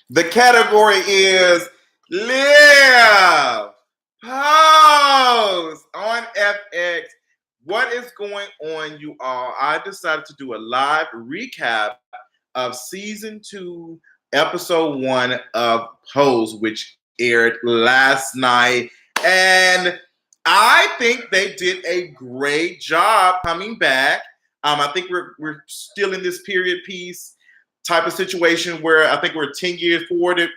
The category is Live Pose on FX. What is going on, you all? I decided to do a live recap of season 2, episode 1 of Pose, which aired last night. And I think they did a great job coming back. I think we're still in this period piece type of situation where I think we're 10 years forward.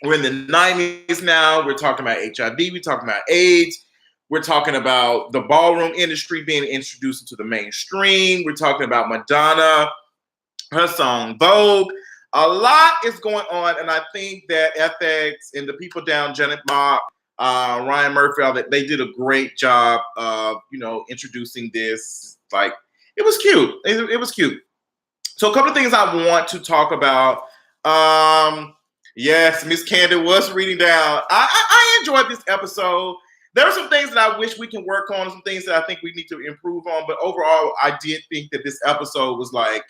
We're in the 90s now. We're talking about HIV. We're talking about AIDS. We're talking about the ballroom industry being introduced into the mainstream. We're talking about Madonna, her song Vogue. A lot is going on, and I think that FX and the people down, Janet Mock, Ryan Murphy, all that, they did a great job of, introducing this. Like, it was cute. It was cute. So a couple of things I want to talk about. Yes, Miss Candy was reading down. I enjoyed this episode. There are some things that I wish we can work on, some things that I think we need to improve on. But overall, I did think that this episode was like,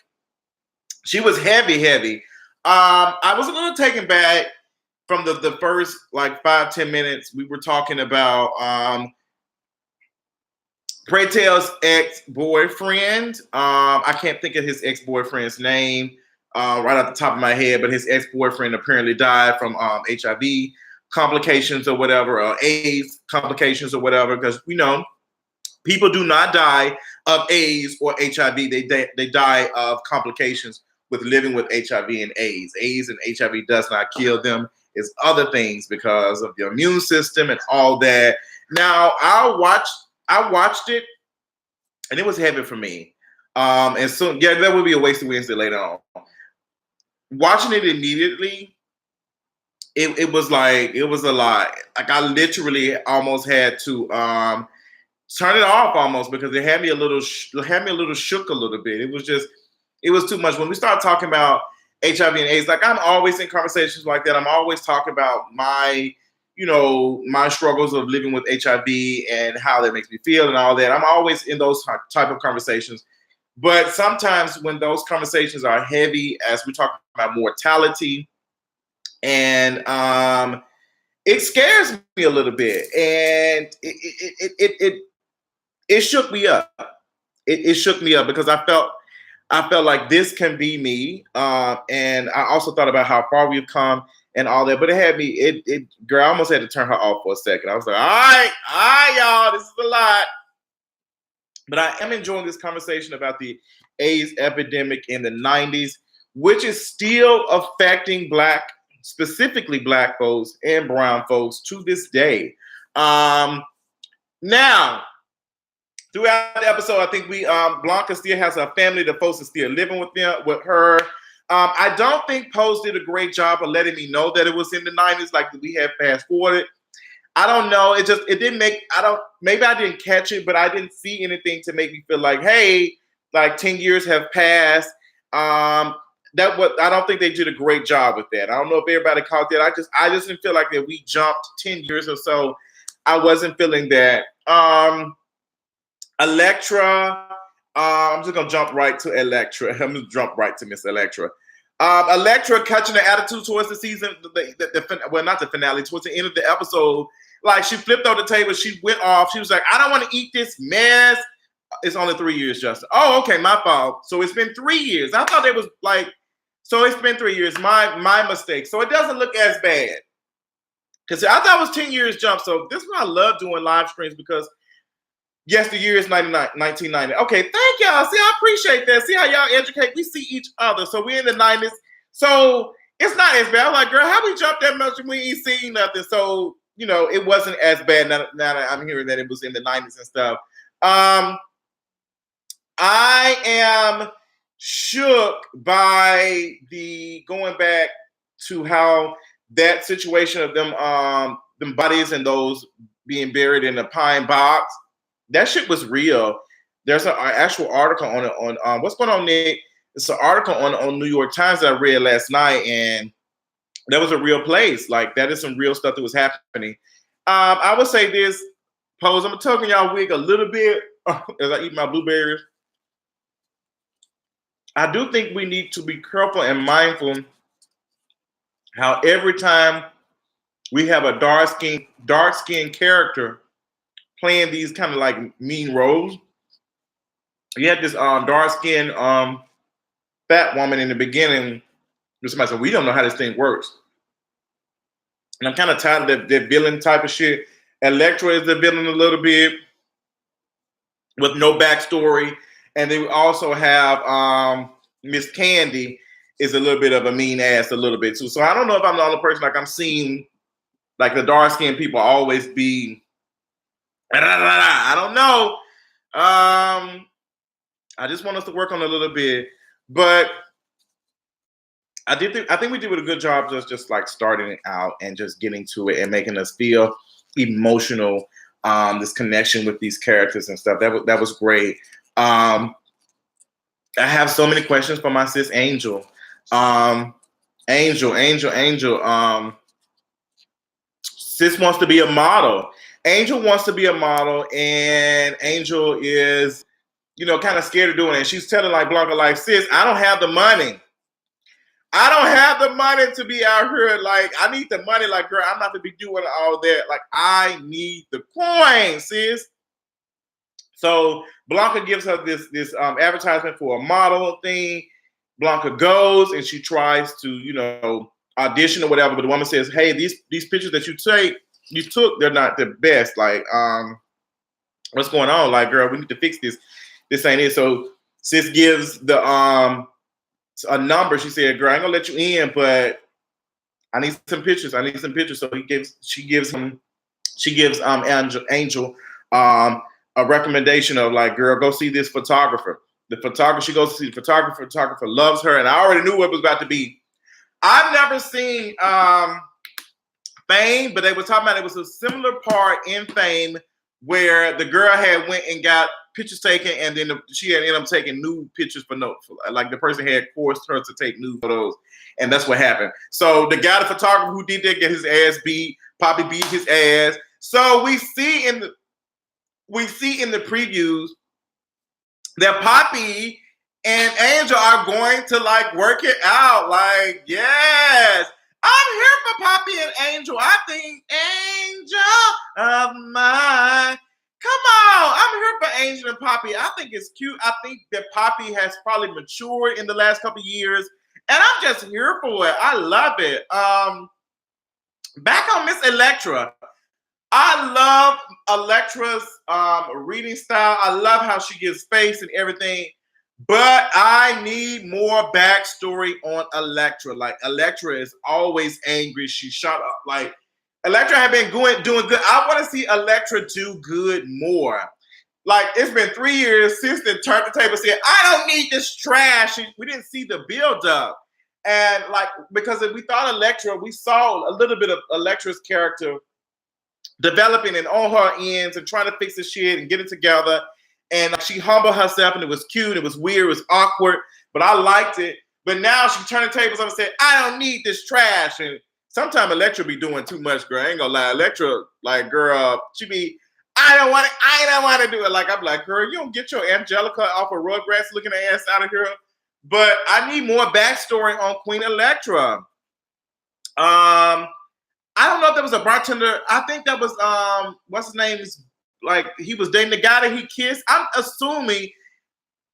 she was heavy. I was a little taken back from the first like 5-10 minutes. We were talking about PrayTell's ex-boyfriend. I can't think of his ex-boyfriend's name right off the top of my head, but his ex-boyfriend apparently died from HIV complications or whatever, or AIDS complications or whatever, because people do not die of AIDS or HIV. They die of complications with living with HIV and AIDS. AIDS and HIV does not kill them. It's other things because of the immune system and all that. Now, I watched it, and it was heavy for me. And so, that would be a wasted Wednesday later on. Watching it immediately, it was a lot. Like, I literally almost had to turn it off almost, because it had me a little shook a little bit. It was too much. When we start talking about HIV and AIDS, like, I'm always in conversations like that. I'm always talking about my struggles of living with HIV and how that makes me feel and all that. I'm always in those type of conversations. But sometimes when those conversations are heavy, as we talk about mortality, and it scares me a little bit, and it shook me up. It shook me up because I felt like this can be me, and I also thought about how far we've come and all that. But it had me. Girl, I almost had to turn her off for a second. I was like, all right, y'all, this is a lot. But I am enjoying this conversation about the AIDS epidemic in the 90s, which is still affecting specifically Black folks and brown folks to this day. Now, throughout the episode, I think Blanca still has a family. The folks are still living with her. I don't think Pose did a great job of letting me know that it was in the 90s, like we had fast forwarded. I don't know. Maybe I didn't catch it, but I didn't see anything to make me feel like, hey, like 10 years have passed. I don't think they did a great job with that. I don't know if everybody caught that. I just didn't feel like that we jumped 10 years or so. I wasn't feeling that. Elektra, I'm just gonna jump right to Elektra. I'm gonna jump right to Miss Elektra. Elektra catching the attitude towards the season, not the finale, towards the end of the episode. Like, she flipped over the table, she went off. She was like, I don't want to eat this mess. It's only 3 years, Justin. Oh, okay, my fault. So it's been 3 years. I thought it was like, so it's been 3 years. My mistake. So it doesn't look as bad. Because I thought it was 10 years jump. So this is why I love doing live streams, because yes, the year is 1990. Okay, thank y'all. See, I appreciate that. See how y'all educate. We see each other. So we're in the 90s. So it's not as bad. I'm like, girl, how we jumped that much and we ain't seen nothing? So, it wasn't as bad now that I'm hearing that it was in the 90s and stuff. I am shook by the going back to how that situation of them bodies and those being buried in a pine box. That shit was real. There's an actual article on it on what's going on, Nick. It's an article on New York Times that I read last night, and that was a real place. Like, that is some real stuff that was happening. I would say this, Pose. I'm tugging y'all wig a little bit as I eat my blueberries. I do think we need to be careful and mindful how every time we have a dark-skinned character playing these kind of like mean roles, you had this dark-skinned fat woman in the beginning. Somebody said, "We don't know how this thing works," and I'm kind of tired of that villain type of shit. Elektra is the villain a little bit with no backstory, and then we also have Miss Candy is a little bit of a mean ass a little bit too. So I don't know if I'm the only person, like I'm seeing like the dark skinned people always be I don't know. I just want us to work on a little bit, but I think we did a good job just like starting it out and just getting to it and making us feel emotional. This connection with these characters and stuff that was great. I have so many questions for my sis Angel. Angel. Sis wants to be a model. Angel wants to be a model, and Angel is, kind of scared of doing it. And she's telling like Blanca, like, sis, I don't have the money. I don't have the money to be out here. Like, I need the money. Like, girl, I'm not to be doing all that. Like, I need the coin, sis. So Blanca gives her this advertisement for a model thing. Blanca goes and she tries to, audition or whatever. But the woman says, "Hey, these pictures that you took, they're not the best. Like, what's going on? Like, girl, we need to fix this. This ain't it." So sis gives the a number. She said, "Girl, I ain't gonna let you in, but I need some pictures. I need some pictures." So she gives Angel a recommendation of like, "Girl, go see this photographer." She goes to see the photographer. Photographer loves her, and I already knew what it was about to be. I've never seen Fame, but they were talking about it was a similar part in Fame where the girl had went and got pictures taken, and then she had ended up taking nude pictures for like the person had forced her to take nude photos, and that's what happened. So the guy, the photographer who did that, get his ass beat. Poppy beat his ass. So we see in the previews that Poppy and Angel are going to like work it out. Like, yes, I'm here for Poppy and Angel. I think Angel of mine. Come on, I'm here for Angel and Poppy. I think it's cute. I think that Poppy has probably matured in the last couple of years, and I'm just here for it. I love it. Back on Miss Elektra. I love Elektra's reading style. I love how she gives face and everything, but I need more backstory on Elektra. Like, Elektra is always angry. She shut up. Like, Elektra had been doing good. I want to see Elektra do good more. Like, it's been 3 years since they turned the table and said, "I don't need this trash." We didn't see the build up. And like, because if we thought Elektra, we saw a little bit of Elektra's character developing and on her ends and trying to fix the shit and get it together. And she humbled herself, and it was cute. It was weird. It was awkward, but I liked it. But now she turned the tables up and said, "I don't need this trash." And sometimes Elektra be doing too much, girl. I ain't gonna lie. Elektra, like, girl, she be, I don't want to do it. Like, I'm like, girl, you don't get your Angelica off of Rugrats looking ass out of here. But I need more backstory on Queen Elektra. I don't know if that was a bartender. I think that was what's his name? Like, he was dating the guy that he kissed. I'm assuming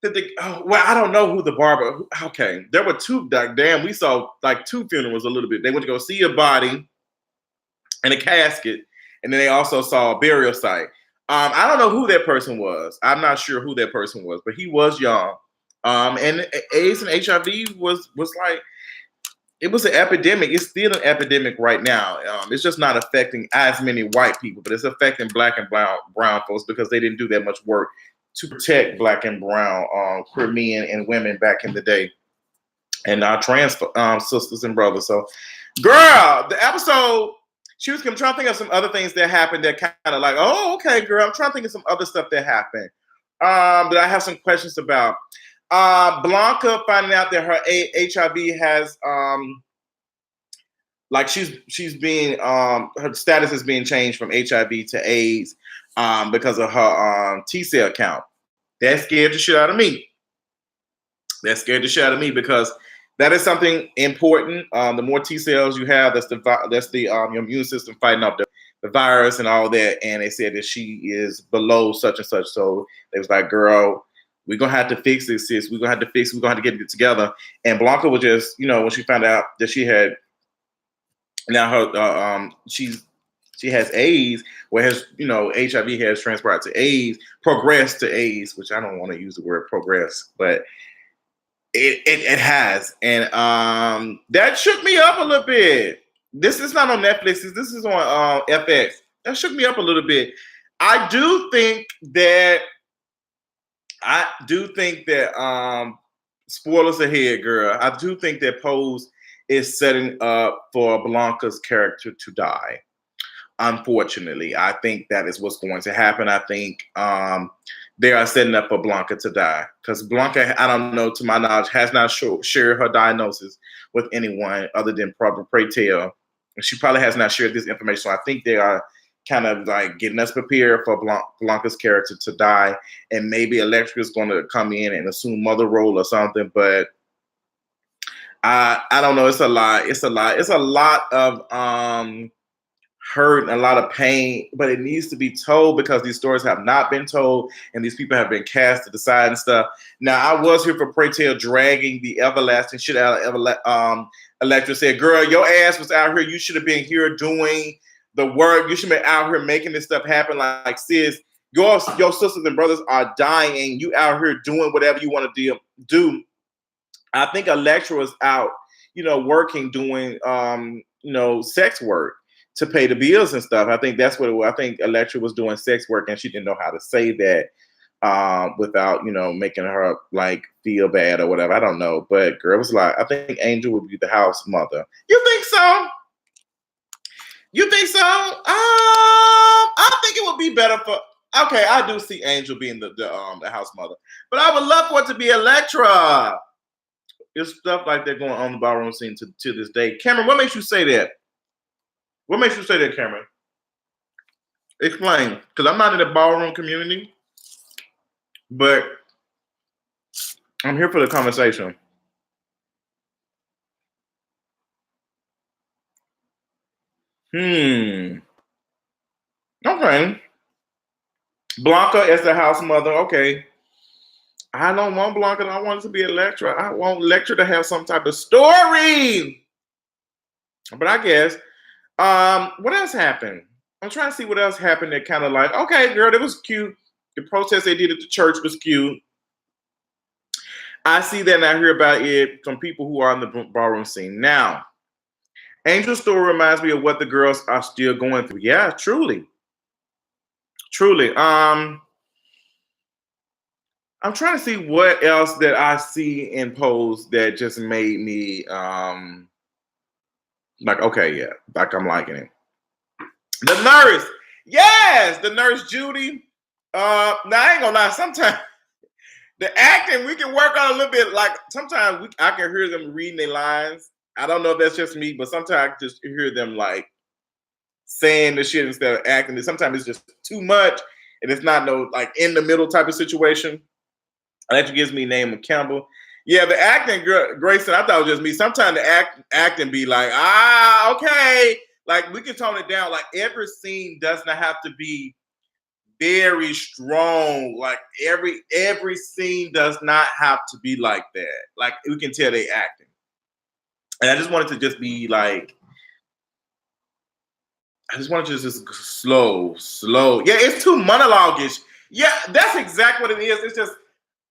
that I don't know who the barber. Okay, there were two. Damn, we saw like two funerals a little bit. They went to go see a body and a casket, and then they also saw a burial site. I don't know who that person was. I'm not sure who that person was, but he was young. And AIDS and HIV was like, it was an epidemic. It's still an epidemic right now. It's just not affecting as many white people, but it's affecting black and brown folks because they didn't do that much work to protect black and brown queer men and women back in the day, and our trans sisters and brothers. So, girl, the episode, I'm trying to think of some other things that happened that kind of like, oh, okay, girl. I'm trying to think of some other stuff that happened that I have some questions about. Blanca finding out that her HIV has like she's being her status is being changed from HIV to AIDS because of her T-cell count. That scared the shit out of me. That scared the shit out of me because That is something important. The more T cells you have, that's the your immune system fighting off the virus and all that. And they said that she is below such and such. So they was like, "Girl, we're gonna have to fix this, sis. We're gonna have to fix it. We're gonna have to get it together." And Blanca was just, when she found out that she had now her she has AIDS, whereas HIV has transpired to AIDS, progressed to AIDS, which I don't want to use the word progress, but it has, and that shook me up a little bit. This is not on Netflix. This is on FX. That shook me up a little bit. I do think that spoilers ahead, girl. I do think that Pose is setting up for Blanca's character to die. Unfortunately, I think that is what's going to happen. I think they are setting up for Blanca to die because Blanca, I don't know, to my knowledge, has not shared her diagnosis with anyone other than probably PrayTell. She probably has not shared this information. So I think they are kind of like getting us prepared for Blanca's character to die, and maybe Elektra is going to come in and assume mother role or something. But I don't know. It's a lot. It's a lot of hurt and a lot of pain, but it needs to be told because these stories have not been told and these people have been cast to the side and stuff. Now, I was here for PrayTell dragging the everlasting shit out of Elektra. Said, "Girl, your ass was out here. You should have been here doing the work. You should have been out here making this stuff happen. Like sis, your sisters and brothers are dying. You out here doing whatever you want to do." I think Elektra was out, working, doing, sex work to pay the bills and stuff. I think that's what it was. I think Elektra was doing sex work and she didn't know how to say that without, making her like feel bad or whatever. I don't know. But girl, it was like, I think Angel would be the house mother. You think so? You think so? I think it would be better for. Okay, I do see Angel being the house mother, but I would love for it to be Elektra. There's stuff like that going on in the ballroom scene to this day. Cameron, what makes you say that? What makes you say that, Cameron? Explain. Because I'm not in the ballroom community, but I'm here for the conversation. Okay. Blanca as the house mother. Okay. I don't want Blanca. I want it to be Elektra. I want Elektra to have some type of story. But I guess. What else happened? I'm trying to see what else happened that kind of like, okay, girl, that was cute. The protest they did at the church was cute. I see that and I hear about it from people who are in the ballroom scene. Now, Angel's story reminds me of what the girls are still going through. Yeah, truly. Truly. I'm trying to see what else that I see in Pose that just made me like, okay, yeah, like I'm liking it. The nurse, yes, the nurse Judy. Now I ain't gonna lie, sometimes the acting we can work on a little bit. Like sometimes I can hear them reading their lines. I don't know if that's just me, but sometimes I just hear them like saying the shit instead of acting. Sometimes it's just too much, and it's not no like in the middle type of situation. That gives me name of Campbell. Yeah, the acting, Grayson, I thought it was just me. Sometimes the acting be like, okay. Like, we can tone it down. Like, every scene does not have to be very strong. Like, every scene does not have to be like that. Like, we can tell they acting. And I just wanted to just be like, I just wanted to just slow. Yeah, it's too monologue-ish. Yeah, that's exactly what it is. It's just,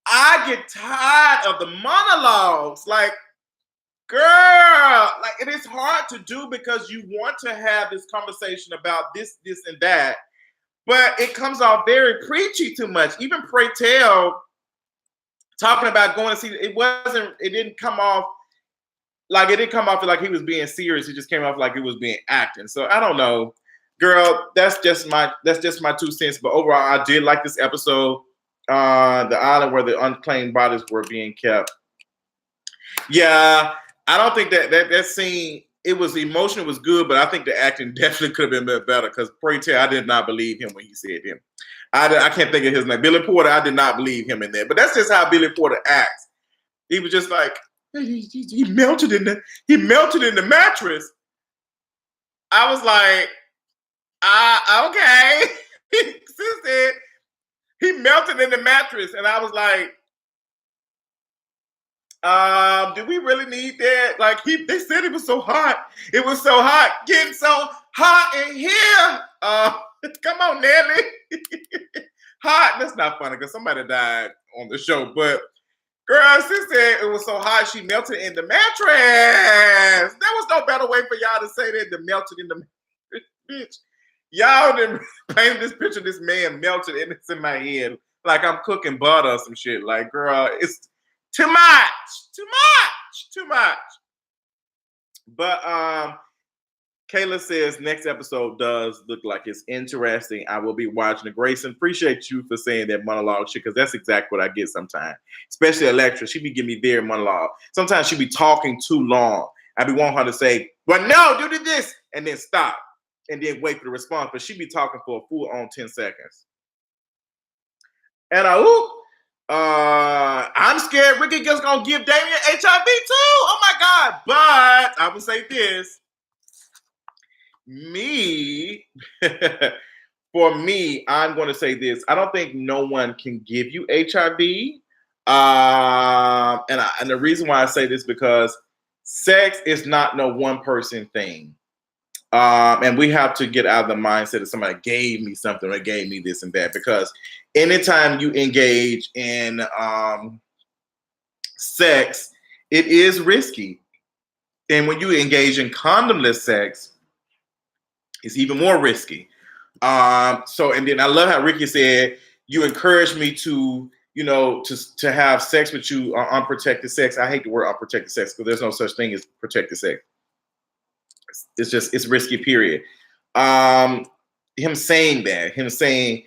I get tired of the monologues. Like, girl, like it is hard to do because you want to have this conversation about this, and that, but it comes off very preachy too much. Even PrayTell talking about going to see it didn't come off like he was being serious. It just came off like it was being acting. So I don't know, girl. That's just my 2 cents. But overall, I did like this episode. The island where the unclaimed bodies were being kept. Yeah, I don't think that scene, it was emotional, it was good, but I think the acting definitely could have been better because PrayTell, I did not believe him when he said him. I can't think of his name. Billy Porter, I did not believe him in there. But that's just how Billy Porter acts. He was just like, he melted in the mattress. I was like, okay. Sis said he melted in the mattress, and I was like, did we really need that? Like they said it was so hot. It was so hot, getting so hot in here. Come on, Nelly. Hot. That's not funny because somebody died on the show. But girl, sis said it was so hot she melted in the mattress. There was no better way for y'all to say that than melted in the mattress. Bitch. Y'all didn't paint this picture of this man melted and it's in my head. Like I'm cooking butter or some shit. Like, girl, it's too much. But Kayla says next episode does look like it's interesting. I will be watching it. Grayson, appreciate you for saying that monologue shit, because that's exactly what I get sometimes. Especially Elektra. She be giving me very monologue. Sometimes she be talking too long. I be wanting her to say, well, no, do this, and then stop. And then wait for the response. But she be talking for a full on 10 seconds. And I'm scared Ricky just gonna give Damien HIV too. Oh my God. But I will say this. For me, I'm going to say this. I don't think no one can give you HIV. And the reason why I say this because sex is not no one person thing. And we have to get out of the mindset that somebody gave me something or gave me this and that, because anytime you engage in sex, it is risky. And when you engage in condomless sex, it's even more risky. And then I love how Ricky said, you encourage me to, to have sex with you, unprotected sex. I hate the word unprotected sex because there's no such thing as protected sex. It's risky, period. Him saying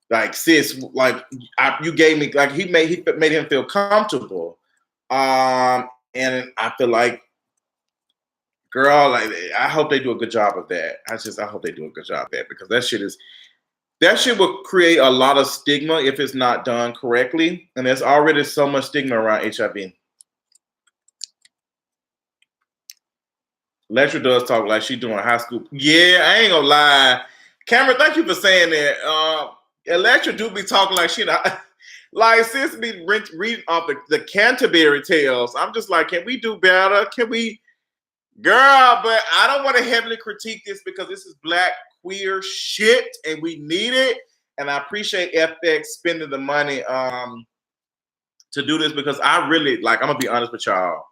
like, sis, like you gave me, like he made him feel comfortable. And I feel like, girl, like I hope they do a good job of that. I hope they do a good job of that, because that shit will create a lot of stigma if it's not done correctly. And there's already so much stigma around HIV. Elektra does talk like she doing high school. Yeah, I ain't gonna lie. Cameron, thank you for saying that. Elektra do be talking like she not, like sis be reading off the Canterbury Tales. I'm just like, can we do better? Can we, girl? But I don't want to heavily critique this because this is Black queer shit and we need it. And I appreciate FX spending the money to do this, because I really, like, I'm gonna be honest with y'all.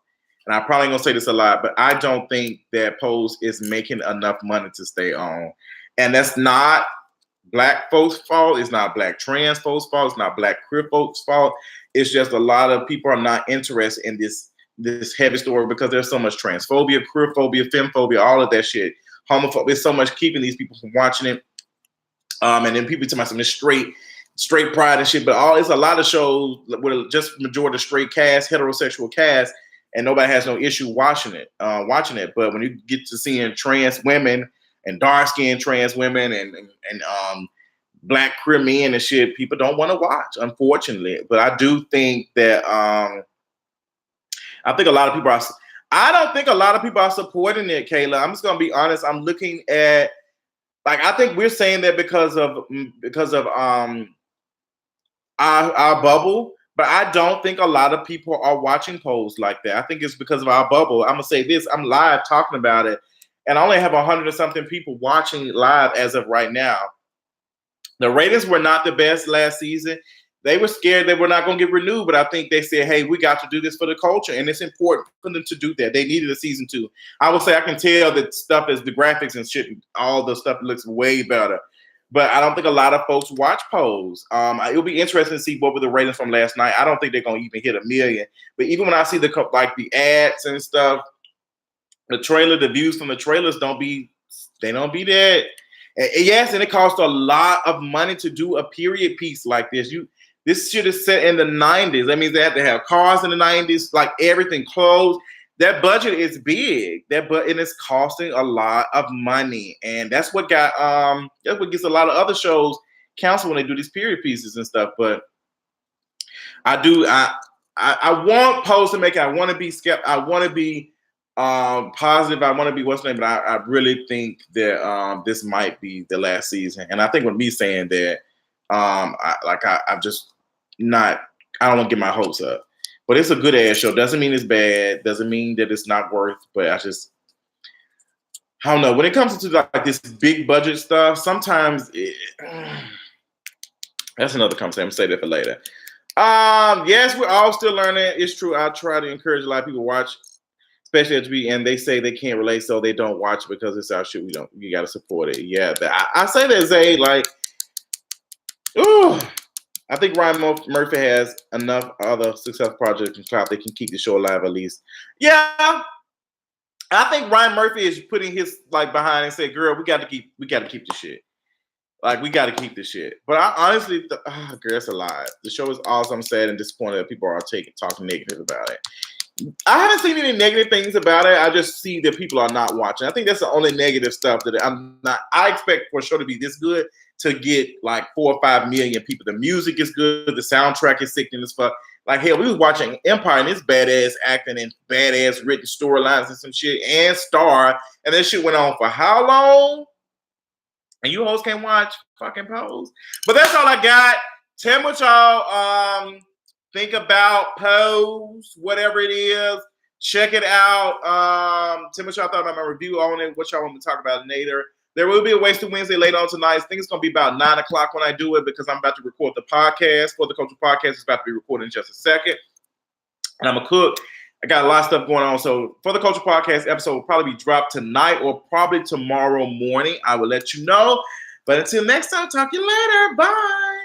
And I probably gonna say this a lot, but I don't think that Pose is making enough money to stay on. And that's not Black folks' fault. It's not Black trans folks' fault. It's not Black queer folks' fault. It's just a lot of people are not interested in this heavy story because there's so much transphobia, queerphobia, femphobia, all of that shit. Homophobia. There's so much keeping these people from watching it. And then people talking about some straight pride and shit. But it's a lot of shows with just majority of straight cast, heterosexual cast, and nobody has no issue watching it. But when you get to seeing trans women and dark-skinned trans women and Black queer men and shit, people don't want to watch, unfortunately. But I do think that I think a lot of people are. I don't think a lot of people are supporting it, Kayla. I'm just gonna be honest. I'm looking at, like, I think we're saying that because of our bubble. But I don't think a lot of people are watching Pose like that. I think it's because of our bubble. I'm gonna say this: I'm live talking about it, and I only have 100 or something people watching live as of right now. The ratings were not the best last season. They were scared they were not going to get renewed, but I think they said, hey, we got to do this for the culture, and it's important for them to do that. They needed a season 2. I would say I can tell that stuff is the graphics and shit, all the stuff looks way better. But I don't think a lot of folks watch Pose. It'll be interesting to see what were the ratings from last night. I don't think they're going to even hit 1 million. But even when I see the ads and stuff, the views from the trailers don't be that. And yes, and it costs a lot of money to do a period piece like this. This shit is set in the 90s. That means they have to have cars in the 90s, like everything, clothes. That budget is big. And it's costing a lot of money. And that's what gets a lot of other shows canceled when they do these period pieces and stuff. But I want Pose to make it. I want to be skeptical. I want to be positive. I want to be what's name, but I really think that this might be the last season. And I think with me saying that, I'm just not. I don't want to get my hopes up. But it's a good ass show. Doesn't mean it's bad. Doesn't mean that it's not worth. But I don't know. When it comes to like this big budget stuff, sometimes that's another conversation. I'm gonna say that for later. Yes, we're all still learning. It's true. I try to encourage a lot of people to watch, especially HB, and they say they can't relate, so they don't watch because it's our shit. You got to support it. Yeah, I say that, Zay. Like, ooh. I think Ryan Murphy has enough other successful projects in clout that can keep the show alive at least. Yeah, I think Ryan Murphy is putting his like behind and said, "Girl, we got to keep the shit. Like, we got to keep the shit." But I honestly, girl, that's a lie. The show is awesome. I'm sad and disappointed that people are talking negative about it. I haven't seen any negative things about it. I just see that people are not watching. I think that's the only negative stuff that I'm not. I expect for a show to be this good to get like 4 or 5 million people. The music is good. The soundtrack is sickening as fuck. Like, hell, we was watching Empire and it's badass acting and badass written storylines and some shit and Star. And that shit went on for how long? And you hoes can't watch fucking Pose. But that's all I got. Tell me what y'all think about Pose, whatever it is. Check it out. Tell me what y'all thought about my review on it. What y'all want me to talk about later. There will be a Wasted Wednesday later on tonight. I think it's going to be about 9 o'clock when I do it because I'm about to record the podcast. For the Culture Podcast, it's about to be recorded in just a second. And I'm a cook. I got a lot of stuff going on. So for the Culture Podcast episode will probably be dropped tonight or probably tomorrow morning. I will let you know. But until next time, talk to you later. Bye.